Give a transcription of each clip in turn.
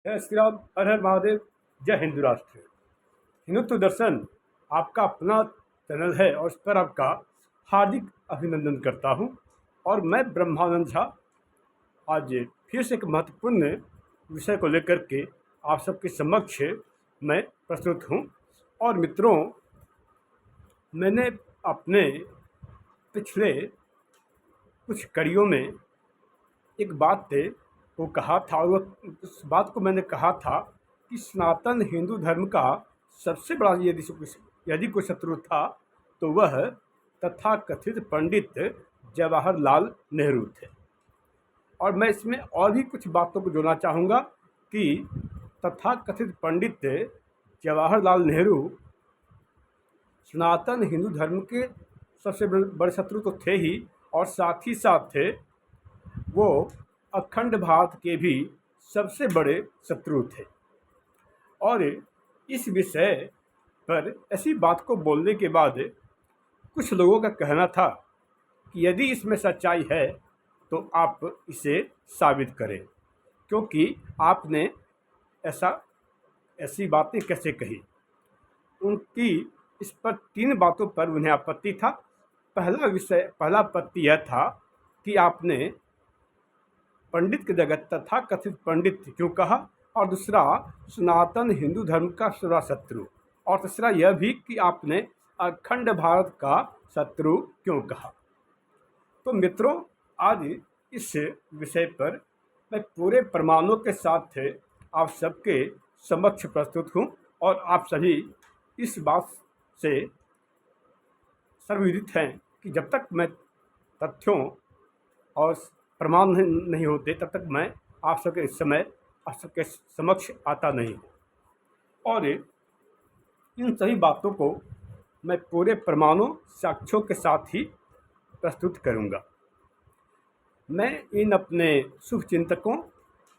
जय श्री राम, हर हर महादेव, जय हिंदू राष्ट्र। हिंदुत्व दर्शन आपका अपना चैनल है और इस पर आपका हार्दिक अभिनंदन करता हूं। और मैं ब्रह्मानंद झा आज फिर से एक महत्वपूर्ण विषय को लेकर के आप सबके समक्ष मैं प्रस्तुत हूं। और मित्रों, मैंने अपने पिछले कुछ कड़ियों में एक बात को कहा था, और उस बात को मैंने कहा था कि सनातन हिंदू धर्म का सबसे बड़ा यदि कोई शत्रु था तो वह तथाकथित पंडित जवाहरलाल नेहरू थे। और मैं इसमें और भी कुछ बातों को जोड़ना चाहूँगा कि तथाकथित पंडित जवाहरलाल नेहरू सनातन हिंदू धर्म के सबसे बड़े शत्रु तो थे ही, और साथ ही साथ वो अखंड भारत के भी सबसे बड़े शत्रु थे। और इस विषय पर ऐसी बात को बोलने के बाद कुछ लोगों का कहना था कि यदि इसमें सच्चाई है तो आप इसे साबित करें, क्योंकि आपने ऐसी बातें कैसे कही। उनकी इस पर 3 बातों पर उन्हें आपत्ति था। पहला आपत्ति यह था कि आपने पंडित की जगह तथाकथित पंडित क्यों कहा, और दूसरा सनातन हिंदू धर्म का बड़ा शत्रु, और तीसरा यह भी कि आपने अखंड भारत का शत्रु क्यों कहा। तो मित्रों, आज इस विषय पर मैं पूरे प्रमाणों के साथ आप सबके समक्ष प्रस्तुत हूँ, और आप सभी इस बात से सर्वविदित हैं कि जब तक मैं तथ्यों और प्रमाण नहीं होते तब तक मैं आप सबके समक्ष आता नहीं हूँ। और इन सभी बातों को मैं पूरे प्रमाणों साक्ष्यों के साथ ही प्रस्तुत करूँगा। मैं इन अपने शुभ चिंतकों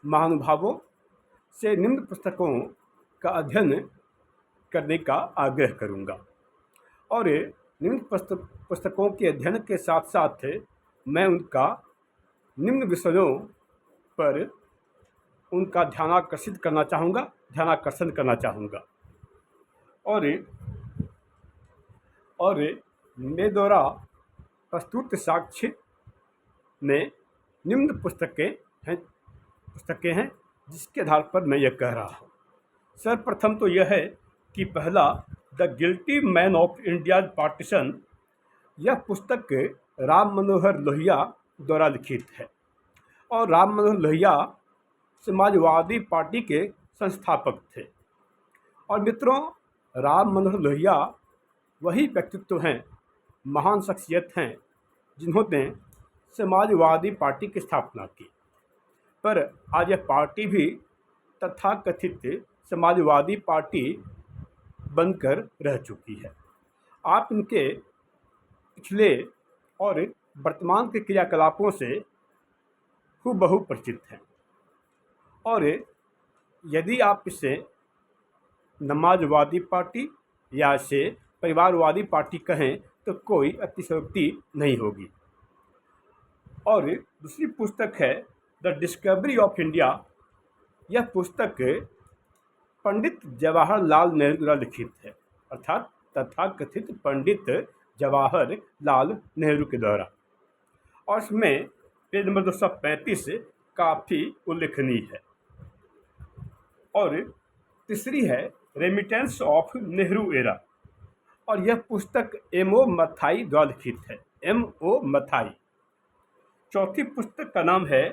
महानुभावों से निम्न पुस्तकों का अध्ययन करने का आग्रह करूँगा, और निम्न पुस्तकों के अध्ययन के साथ साथ मैं उनका निम्न विषयों पर उनका ध्यानाकर्षण करना चाहूँगा। और मेरे द्वारा प्रस्तुत साक्ष्य में निम्न पुस्तकें हैं जिसके आधार पर मैं यह कह रहा हूँ। सर्वप्रथम तो यह है कि पहला, the guilty man of India's partition, यह पुस्तक राम मनोहर लोहिया द्वारा लिखित है। और राम मनोहर लोहिया समाजवादी पार्टी के संस्थापक थे। और मित्रों, राम मनोहर लोहिया वही व्यक्तित्व हैं, महान शख्सियत हैं जिन्होंने समाजवादी पार्टी की स्थापना की। पर आज यह पार्टी भी तथाकथित समाजवादी पार्टी बनकर रह चुकी है। आप इनके पिछले और वर्तमान के क्रियाकलापों से हूबहू परिचित हैं। और यदि आप इसे नमाजवादी पार्टी या इसे परिवारवादी पार्टी कहें तो कोई अतिशयोक्ति नहीं होगी। और दूसरी पुस्तक है द डिस्कवरी ऑफ इंडिया। यह पुस्तक पंडित जवाहरलाल नेहरू द्वारा लिखित है, अर्थात तथाकथित पंडित जवाहरलाल नेहरू के द्वारा। और इसमें पेज नंबर 235 काफ़ी उल्लेखनीय है। और तीसरी है रेमिटेंस ऑफ नेहरू एरा, और यह पुस्तक M.O. मथाई द्वारा लिखित है, M.O. मथाई। चौथी पुस्तक का नाम है,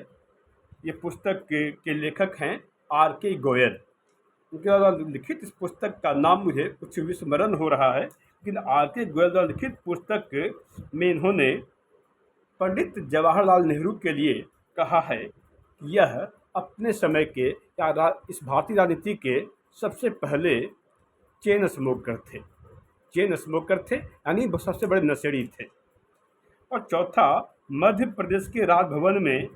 ये पुस्तक के लेखक हैं R.K. गोयल। उनके द्वारा लिखित इस पुस्तक का नाम मुझे कुछ विस्मरण हो रहा है, लेकिन R.K. गोयल द्वारा लिखित पुस्तक में इन्होंने पंडित जवाहरलाल नेहरू के लिए कहा है कि यह अपने समय के या इस भारतीय राजनीति के सबसे पहले चेन स्मोकर थे, यानी वो सबसे बड़े नशेड़ी थे। और चौथा, मध्य प्रदेश के राजभवन में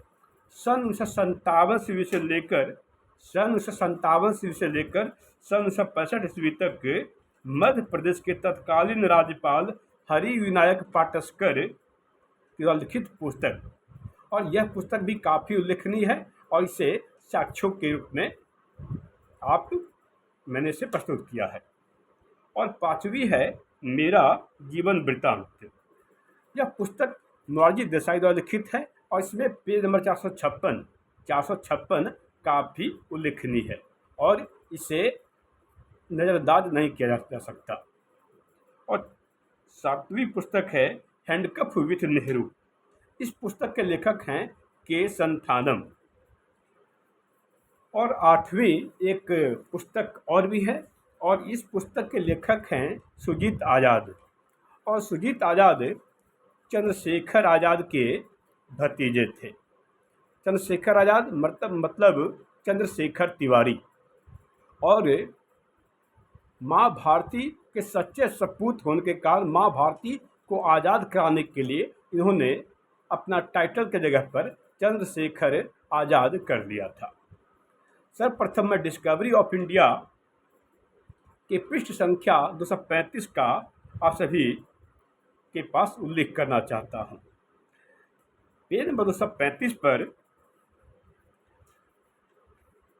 सन 1957 ईस्वी से लेकर सन 1965 ईस्वी तक मध्य प्रदेश के तत्कालीन राज्यपाल हरि विनायक पाटस्कर की लिखित पुस्तक। और यह पुस्तक भी काफ़ी उल्लेखनीय है, और इसे साक्ष्यों के रूप में आप मैंने इसे प्रस्तुत किया है। और पांचवी है मेरा जीवन वृत्तांत। यह पुस्तक मोरारजी देसाई द्वारा लिखित है और इसमें पेज नंबर 456 काफ़ी उल्लेखनीय है और इसे नज़रअंदाज नहीं किया जा सकता। और सातवीं पुस्तक है हैंडकफ विथ नेहरू। इस पुस्तक के लेखक हैं के संथानम। और आठवीं एक पुस्तक और भी है और इस पुस्तक के लेखक हैं सुजीत आज़ाद। और सुजीत आज़ाद चंद्रशेखर आज़ाद के भतीजे थे। चंद्रशेखर आज़ाद मतलब चंद्रशेखर तिवारी। और माँ भारती के सच्चे सपूत होने के कारण माँ भारती को आज़ाद कराने के लिए इन्होंने अपना टाइटल के जगह पर चंद्रशेखर आज़ाद कर लिया था। सर्वप्रथम मैं डिस्कवरी ऑफ इंडिया के पृष्ठ संख्या 235 का आप सभी के पास उल्लेख करना चाहता हूँ। पेज नंबर 235 पर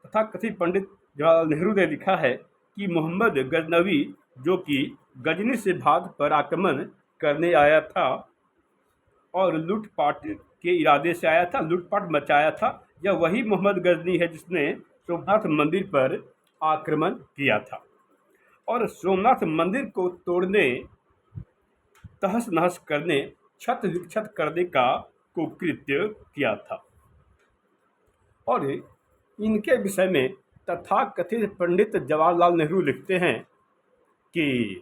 तथाकथित पंडित जवाहरलाल नेहरू ने लिखा है कि मोहम्मद गजनवी जो कि गजनी से भारत पर आक्रमण करने आया था और लूटपाट के इरादे से आया था, लूटपाट मचाया था, यह वही मोहम्मद गजनी है जिसने सोमनाथ मंदिर पर आक्रमण किया था और सोमनाथ मंदिर को तोड़ने, तहस नहस करने, छत विक्षत करने का कुकृत्य किया था। और इनके विषय में तथाकथित पंडित जवाहरलाल नेहरू लिखते हैं कि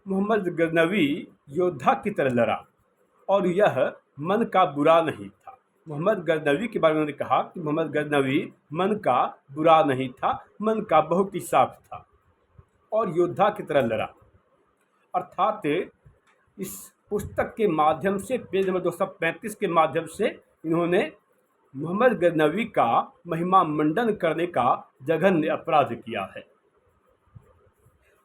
मोहम्मद गजनवी योद्धा की तरह लड़ा और यह मन का बुरा नहीं था। मोहम्मद गजनवी के बारे में उन्होंने कहा कि मोहम्मद गजनवी मन का बुरा नहीं था, मन का बहुत ही साफ था और योद्धा की तरह लड़ा। अर्थात इस पुस्तक के माध्यम से पेज नंबर 235 के माध्यम से इन्होंने मोहम्मद गजनवी का महिमा मंडन करने का जघन्य अपराध किया है।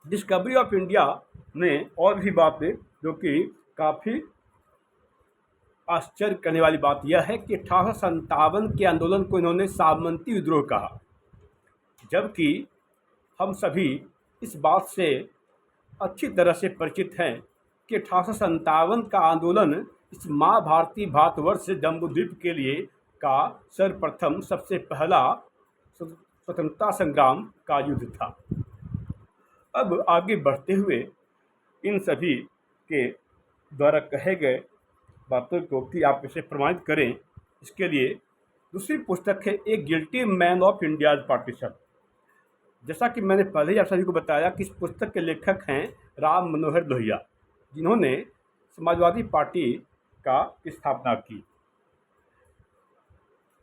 डिस्कवरी ऑफ इंडिया में और भी बातें जो कि काफ़ी आश्चर्य करने वाली बात यह है कि 1857 के आंदोलन को इन्होंने सामंती विद्रोह कहा, जबकि हम सभी इस बात से अच्छी तरह से परिचित हैं कि 1857 का आंदोलन इस माँ भारती भारतवर्ष जम्बूद्वीप के लिए का सर्वप्रथम सबसे पहला स्वतंत्रता संग्राम का युद्ध था। अब आगे बढ़ते हुए इन सभी के द्वारा कहे गए बातों को कि आप इसे प्रमाणित करें, इसके लिए दूसरी पुस्तक है a guilty man of India's partition. जैसा कि मैंने पहले ही आप सभी को बताया कि इस पुस्तक के लेखक हैं राम मनोहर लोहिया, जिन्होंने समाजवादी पार्टी का स्थापना की।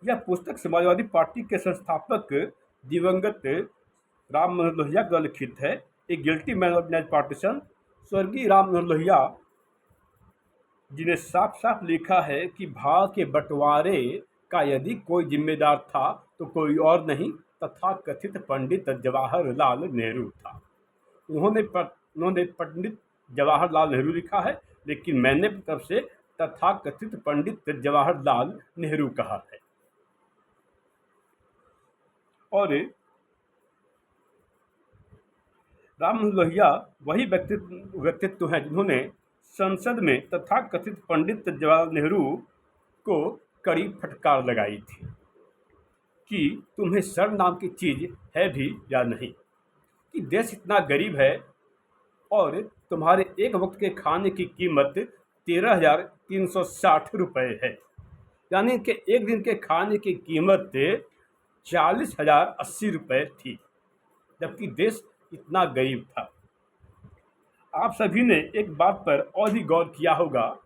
यह पुस्तक समाजवादी पार्टी के संस्थापक दिवंगत राम मनोहर लोहिया द्वारा लिखित है। A guilty man of India's partition. स्वर्गीय राम मनोहर लोहिया जिन्हें साफ साफ लिखा है कि भारत के बंटवारे का यदि कोई जिम्मेदार था तो कोई और नहीं, तथाकथित पंडित जवाहरलाल नेहरू था। उन्होंने पंडित जवाहरलाल नेहरू लिखा है, लेकिन मैंने तरफ से तथाकथित पंडित जवाहरलाल नेहरू कहा है। और राम मनोहर लोहिया वही व्यक्तित्व हैं जिन्होंने संसद में तथाकथित पंडित जवाहरलाल नेहरू को कड़ी फटकार लगाई थी कि तुम्हें शर्म नाम की चीज़ है भी या नहीं, कि देश इतना गरीब है और तुम्हारे एक वक्त के खाने की कीमत 13,360 रुपये है, यानी कि एक दिन के खाने की कीमत 40,080 रुपये थी, जबकि देश इतना गरीब था। आप सभी ने एक बात पर और भी गौर किया होगा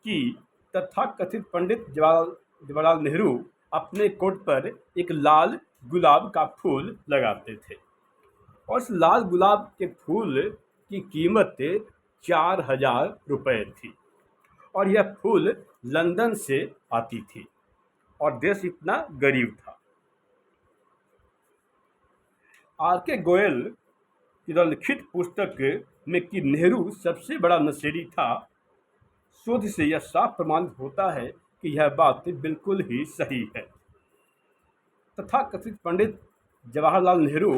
कि तथाकथित पंडित जवाहरलाल नेहरू अपने कोट पर एक लाल गुलाब का फूल लगाते थे और इस लाल गुलाब के फूल की कीमत 4,000 रुपये थी और यह फूल लंदन से आती थी और देश इतना गरीब था। आर.के. गोयल की लिखित पुस्तक में कि नेहरू सबसे बड़ा नशेड़ी था, शोध से यह साफ प्रमाणित होता है कि यह बात बिल्कुल ही सही है। तथाकथित पंडित जवाहरलाल नेहरू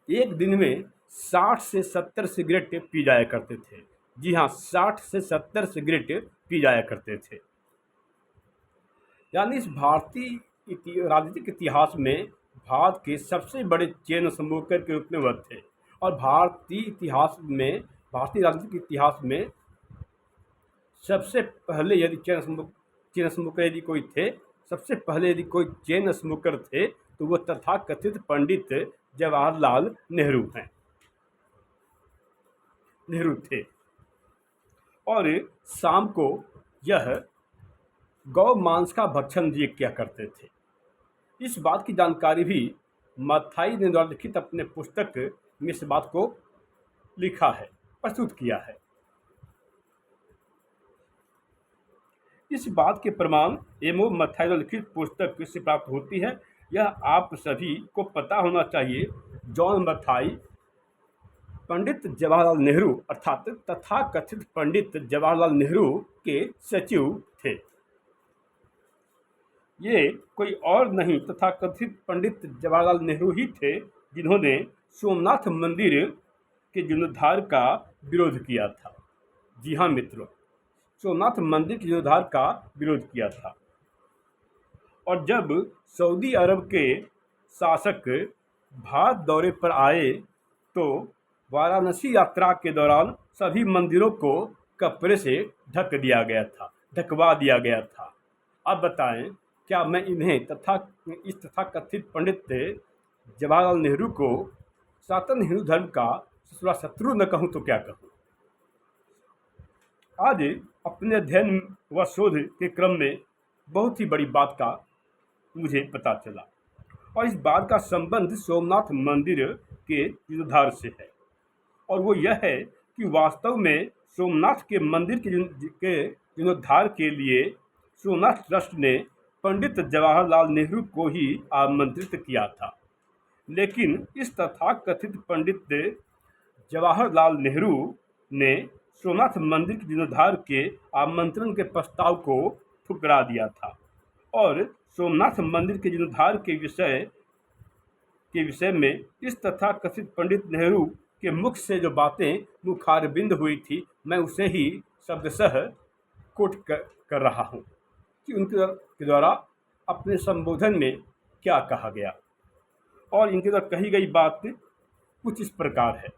एक दिन में 60 से 70 सिगरेट पी जाया करते थे। जी हाँ, 60 से 70 सिगरेट पी जाया करते थे। यानी इस भारतीय राजनीतिक इतिहास में भारत के सबसे बड़े चेन स्मोकर के रूप में वह थे। और भारतीय राजनीतिक इतिहास में सबसे पहले यदि चेन स्मोकर यदि कोई थे, सबसे पहले यदि कोई चेन स्मोकर थे तो वो तथाकथित पंडित जवाहरलाल नेहरू थे। और शाम को यह गौ मांस का भक्षण भी किया करते थे। इस बात की जानकारी भी मथाई ने द्वारा लिखित अपने पुस्तक में इस बात को लिखा है, प्रस्तुत किया है। इस बात के प्रमाण एमओ मथाई द्वारा लिखित पुस्तक से प्राप्त होती है। यह आप सभी को पता होना चाहिए। जॉन मथाई पंडित जवाहरलाल नेहरू अर्थात तथाकथित पंडित जवाहरलाल नेहरू के सचिव थे। ये कोई और नहीं तथाकथित पंडित जवाहरलाल नेहरू ही थे जिन्होंने सोमनाथ मंदिर के जीर्णोद्धार का विरोध किया था। जी हाँ मित्रों, सोमनाथ मंदिर के जीर्णोद्धार का विरोध किया था। और जब सऊदी अरब के शासक भारत दौरे पर आए तो वाराणसी यात्रा के दौरान सभी मंदिरों को कपड़े से ढकवा दिया गया था। अब बताएं, क्या मैं इन्हें इस तथाकथित पंडित जवाहरलाल नेहरू को सनातन हिंदू धर्म का ससुरा शत्रु न कहूँ तो क्या कहूँ। आज अपने अध्ययन व शोध के क्रम में बहुत ही बड़ी बात का मुझे पता चला, और इस बात का संबंध सोमनाथ मंदिर के जीर्णोद्धार से है। और वो यह है कि वास्तव में सोमनाथ के मंदिर के जीर्णोद्धार के लिए सोमनाथ ट्रस्ट ने पंडित जवाहरलाल नेहरू को ही आमंत्रित किया था। लेकिन इस तथाकथित पंडित जवाहरलाल नेहरू ने सोमनाथ मंदिर के जीर्णोद्धार के आमंत्रण के प्रस्ताव को ठुकरा दिया था। और सोमनाथ मंदिर के जीर्णोद्धार के विषय में इस तथाकथित पंडित नेहरू के मुख से जो बातें मुखारबिंद हुई थी, मैं उसे ही शब्दशः कोट कर रहा हूँ कि उनके द्वारा अपने संबोधन में क्या कहा गया। और इनके द्वारा कही गई बात कुछ इस प्रकार है।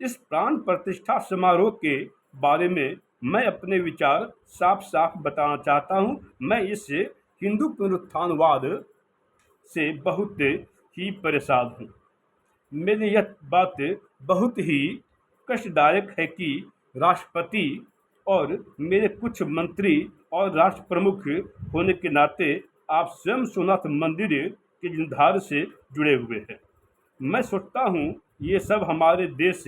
इस प्राण प्रतिष्ठा समारोह के बारे में मैं अपने विचार साफ साफ बताना चाहता हूँ। मैं इस हिंदू पुनरुत्थानवाद से बहुत ही परेशान हूँ। मेरी यह बात बहुत ही कष्टदायक है कि राष्ट्रपति और मेरे कुछ मंत्री और राष्ट्र प्रमुख होने के नाते आप स्वयं सोमनाथ मंदिर के जीर्णोद्धार से जुड़े हुए हैं। मैं सोचता हूँ ये सब हमारे देश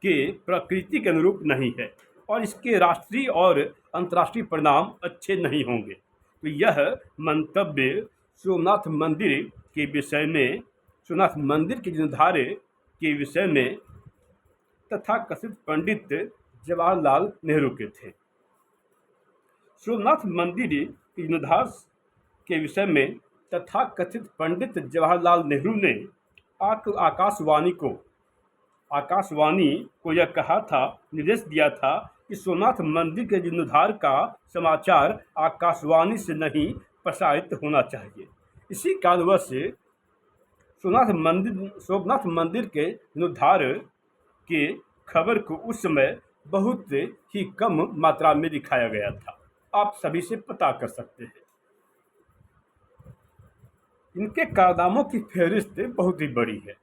के प्रकृति के अनुरूप नहीं है और इसके राष्ट्रीय और अंतर्राष्ट्रीय परिणाम अच्छे नहीं होंगे। तो यह मंतव्य सोमनाथ मंदिर के विषय में, सोमनाथ मंदिर के जीर्णोद्धार के विषय में तथाकथित पंडित जवाहरलाल नेहरू के थे। सोमनाथ मंदिर के जीर्णोद्धार के विषय में तथाकथित पंडित जवाहरलाल नेहरू ने आकाशवाणी को यह कहा था, निर्देश दिया था कि सोमनाथ मंदिर के जीर्णोद्धार का समाचार आकाशवाणी से नहीं प्रसारित होना चाहिए। इसी कारणवश सोमनाथ मंदिर के जीर्णोद्धार के खबर को उस समय बहुत ही कम मात्रा में दिखाया गया था। आप सभी से पता कर सकते हैं। इनके कारनामों की फहरिस्त बहुत ही बड़ी है।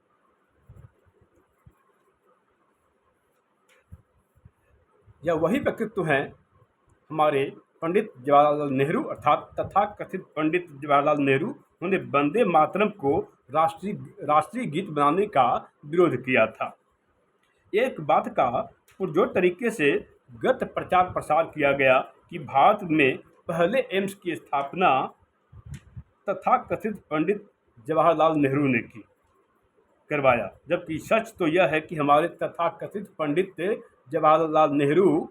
यह वही व्यक्तित्व हैं हमारे पंडित जवाहरलाल नेहरू अर्थात तथाकथित पंडित जवाहरलाल नेहरू। उन्होंने वंदे मातरम को राष्ट्रीय गीत बनाने का विरोध किया था। एक बात का पुरजोर तरीके से गलत प्रचार प्रसार किया गया कि भारत में पहले एम्स की स्थापना तथाकथित पंडित जवाहरलाल नेहरू ने करवाया, जबकि सच तो यह है कि हमारे तथाकथित पंडित जवाहरलाल नेहरू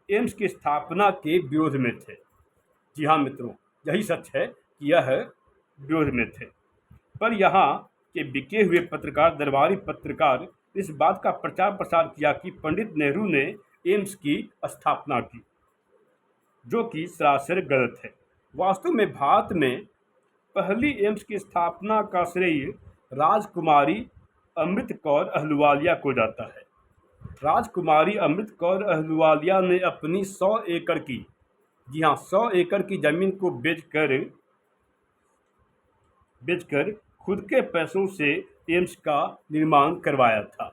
एम्स की स्थापना के विरोध में थे। जी हाँ मित्रों, यही सच है कि यह विरोध में थे। पर यहाँ के बिके हुए पत्रकार, दरबारी पत्रकार, इस बात का प्रचार प्रसार किया कि पंडित नेहरू ने एम्स की स्थापना की, जो कि सरासर गलत है। वास्तव में भारत में पहली एम्स की स्थापना का श्रेय राजकुमारी अमृत कौर अहलुवालिया को जाता है। राजकुमारी अमृत कौर अहलुवालिया ने अपनी 100 एकड़ की, जी हाँ 100 एकड़ की जमीन को बेचकर खुद के पैसों से एम्स का निर्माण करवाया था।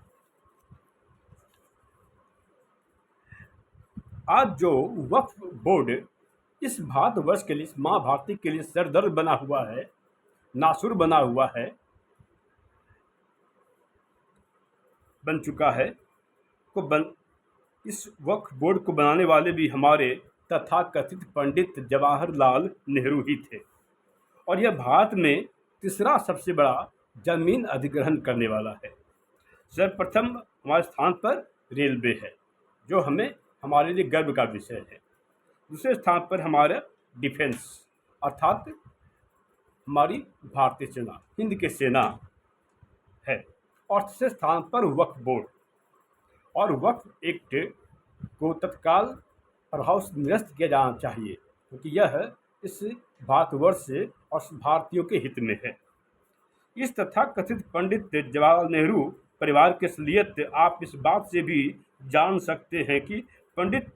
आज जो वक्फ बोर्ड इस भारतवर्ष के लिए, इस माँ भारती के लिए सरदर्द बना हुआ है, नासुर बना हुआ है, बन चुका है, इस वक्फ बोर्ड को बनाने वाले भी हमारे तथाकथित पंडित जवाहरलाल नेहरू ही थे। और यह भारत में तीसरा सबसे बड़ा जमीन अधिग्रहण करने वाला है। सर्वप्रथम हमारे स्थान पर रेलवे है, जो हमारे लिए गर्व का विषय है। दूसरे स्थान पर हमारा डिफेंस अर्थात हमारी भारतीय सेना, हिंद की सेना है। और तीसरे स्थान पर वक्फ बोर्ड। और वक्फ एक्ट को तत्काल प्रभाव से निरस्त किया जाना चाहिए, क्योंकि यह इस भारतवर्ष और भारतीयों के हित में है। इस तथाकथित पंडित जवाहरलाल नेहरू परिवार की असलियत आप इस बात से भी जान सकते हैं कि पंडित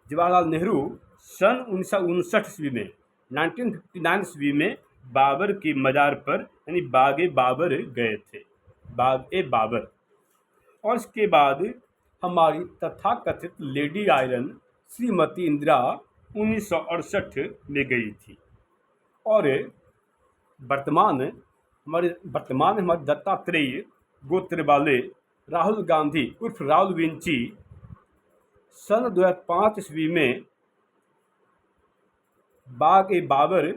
जवाहरलाल नेहरू सन 1959 ईस्वी में 1959 ईस्वी में बाबर की मजार पर यानी बाग-ए बाबर गए थे, बाग-ए बाबर। और इसके बाद हमारी तथाकथित लेडी आयरन श्रीमती इंदिरा 1968 में गई थी। और वर्तमान हमारे दत्तात्रेय गोत्र वाले राहुल गांधी उर्फ राहुल विंची सन 2005 ईस्वी में बाग-ए बाबर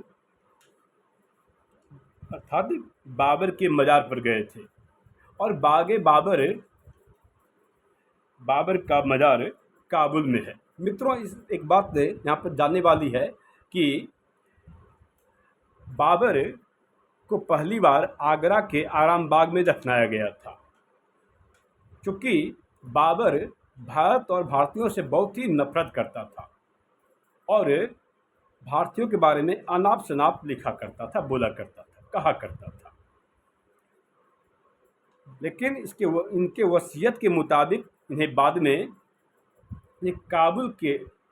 अर्थात बाबर के मजार पर गए थे। और बाग-ए बाबर का मजार काबुल में है। मित्रों, इस एक बात यहाँ पर जानने वाली है कि बाबर को पहली बार आगरा के आराम बाग में दफनाया गया था, क्योंकि बाबर भारत और भारतीयों से बहुत ही नफरत करता था और भारतीयों के बारे में अनाप शनाप लिखा करता था, बोला करता था, कहा करता था। लेकिन इनके वसीयत के मुताबिक इन्हें बाद में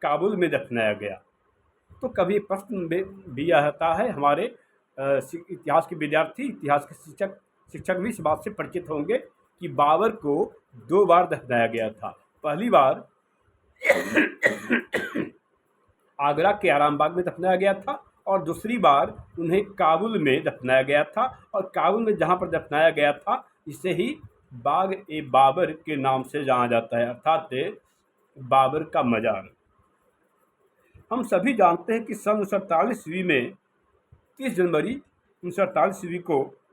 काबुल में दफनाया गया। तो कभी प्रश्न भी आता है, हमारे इतिहास के विद्यार्थी, इतिहास के शिक्षक भी इस बात से परिचित होंगे कि बाबर को 2 बार दफनाया गया था। पहली बार आगरा के आराम बाग में दफनाया गया था और दूसरी बार उन्हें काबुल में दफनाया गया था। और काबुल में जहाँ पर दफनाया गया था इसे ही बाग-ए बाबर के नाम से जाना जाता है, अर्थात बाबर का मजार। हम सभी जानते हैं कि सन 1948 ईस्वी में 30 जनवरी 1948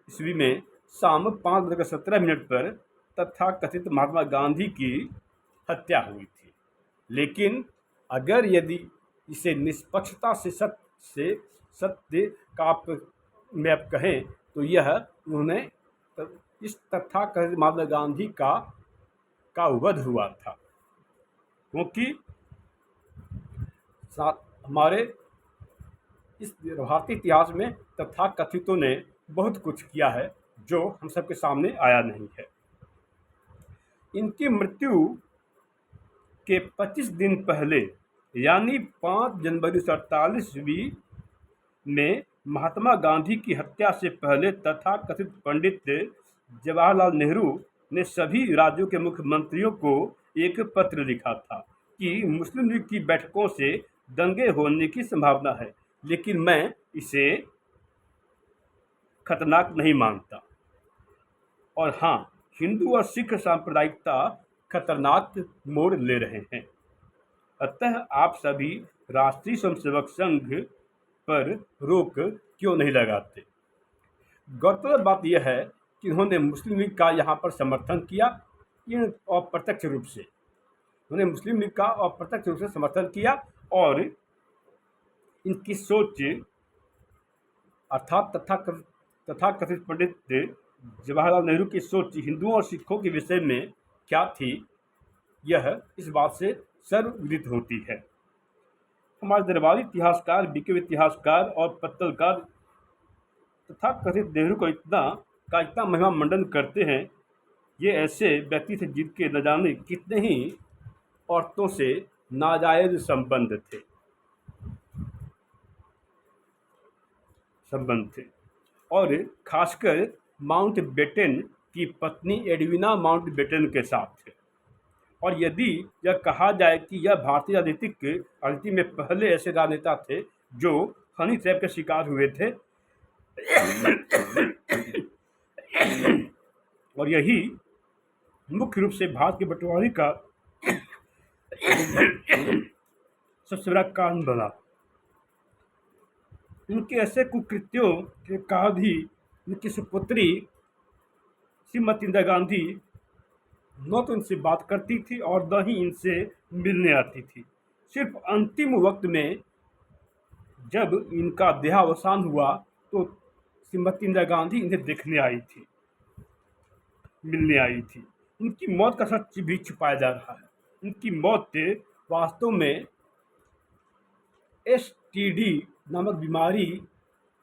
ईस्वी में शाम 5:17 पर तथाकथित महात्मा गांधी की हत्या हुई थी। लेकिन अगर यदि इसे निष्पक्षता से सत्य में आप कहें तो यह उन्होंने इस तथाकथित महात्मा गांधी का वध हुआ था, क्योंकि हमारे इस भारतीय इतिहास में तथाकथितों ने बहुत कुछ किया है जो हम सबके सामने आया नहीं है। इनकी मृत्यु के 25 दिन पहले यानी 5 जनवरी 1948 ईस्वी में महात्मा गांधी की हत्या से पहले तथाकथित पंडित जवाहरलाल नेहरू ने सभी राज्यों के मुख्यमंत्रियों को एक पत्र लिखा था कि मुस्लिम लीग की बैठकों से दंगे होने की संभावना है, लेकिन मैं इसे खतरनाक नहीं मानता। और हाँ, हिंदू और सिख सांप्रदायिकता खतरनाक मोड़ ले रहे हैं। अतः आप सभी राष्ट्रीय स्वयंसेवक संघ पर रोक क्यों नहीं लगाते? गौरतलब बात यह है कि उन्होंने मुस्लिम लीग का यहाँ पर समर्थन किया, अप्रत्यक्ष रूप से उन्होंने मुस्लिम लीग का अप्रत्यक्ष रूप से समर्थन किया और इनकी सोच अर्थात तथाकथित पंडित जवाहरलाल नेहरू की सोच हिंदुओं और सिखों के विषय में क्या थी, यह इस बात से सर्वविदित होती है। हमारे दरबारी इतिहासकार, बीके इतिहासकार और पत्तलकार तथाकथित नेहरू को इतना महिमा मंडन करते हैं। ये ऐसे व्यक्ति थे जिनके न जाने कितने ही औरतों से नाजायज संबंध थे और खासकर माउंटबेटन की पत्नी एडविना माउंटबेटन के साथ थे। और यदि यह कहा जाए कि यह भारतीय राजनीति में पहले ऐसे राजनेता थे जो हनी ट्रैप के शिकार हुए थे और यही मुख्य रूप से भारत के बंटवारे का सबसे बड़ा कारण बना। इनके ऐसे कुकृत्यों के कारण ही इनकी सुपुत्री श्रीमती इंदिरा गांधी न तो इनसे बात करती थी और न ही इनसे मिलने आती थी। सिर्फ अंतिम वक्त में जब इनका देहावसान हुआ तो श्रीमती इंदिरा गांधी इन्हें देखने आई थी, मिलने आई थी। इनकी मौत का सच भी छुपाया जा रहा है। इनकी मौत वास्तव में एसटीडी नामक बीमारी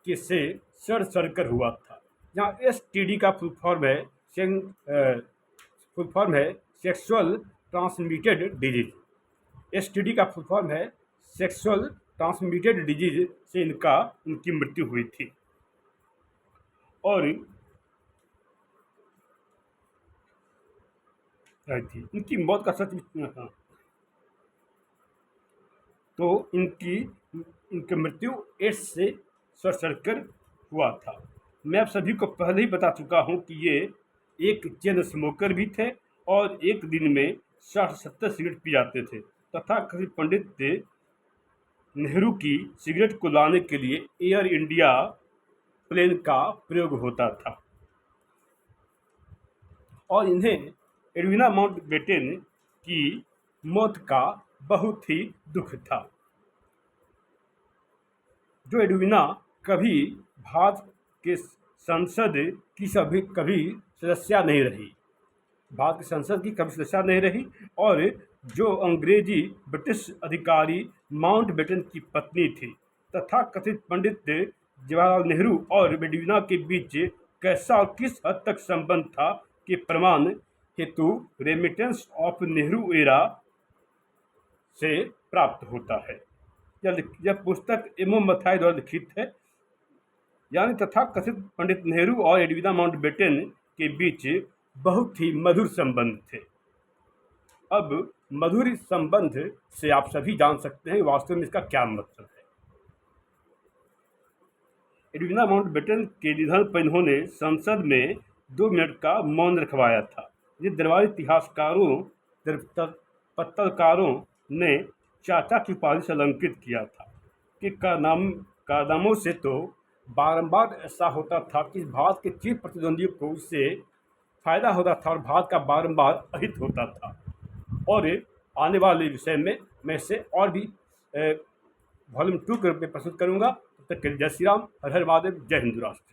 के से सड़कर हुआ था। जहाँ एसटीडी का फुल फॉर्म है सेक्सुअल ट्रांसमिटेड डिजीज। एसटीडी का फुल फॉर्म है सेक्सुअल ट्रांसमिटेड डिजीज से इनकी मृत्यु हुई थी। और इनकी मौत का सच तो इनकी मृत्यु एड्स से सड़कर हुआ था। मैं आप सभी को पहले ही बता चुका हूं कि ये एक चेन स्मोकर भी थे और एक दिन में 60-70 सिगरेट पी जाते थे। तथाकथित पंडित नेहरू की सिगरेट को लाने के लिए एयर इंडिया प्लेन का प्रयोग होता था और इन्हें एडविना माउंटबेटन की मौत का बहुत ही दुख था। जो एडविना कभी भारत के संसद की कभी सदस्य नहीं रही, भारत की संसद की कभी सदस्य नहीं रही और जो अंग्रेजी ब्रिटिश अधिकारी माउंटबेटन की पत्नी थी। तथाकथित पंडित जवाहरलाल नेहरू और एडविना के बीच कैसा और किस हद तक संबंध था के प्रमाण हेतु रेमिटेंस ऑफ नेहरू एरा से प्राप्त होता है। यह पुस्तक एमओ मथाई द्वारा लिखित है। यानी तथाकथित पंडित नेहरू और एडविना माउंटबेटन के बीच बहुत ही मधुर संबंध थे। अब मधुर संबंध से आप सभी जान सकते हैं वास्तव में इसका क्या मतलब है। एडविना माउंटबेटन के निधन पर इन्होंने संसद में 2 मिनट का मौन रखवाया था। ये दरबारी इतिहासकारों पत्तलकारों ने चाचा की उपाधि से अलंकृत किया था कि कारनामों से तो बारंबार ऐसा होता था कि भारत के चीफ प्रतिद्वंदियों को उससे फायदा होता था और भारत का बारंबार अहित होता था। और आने वाले विषय में मैं इसे और भी वॉल्यूम 2 के रूप में प्रस्तुत करूँगा। तब तक के लिए जय श्री राम, हर हर महादेव, जय हिंद राष्ट्र।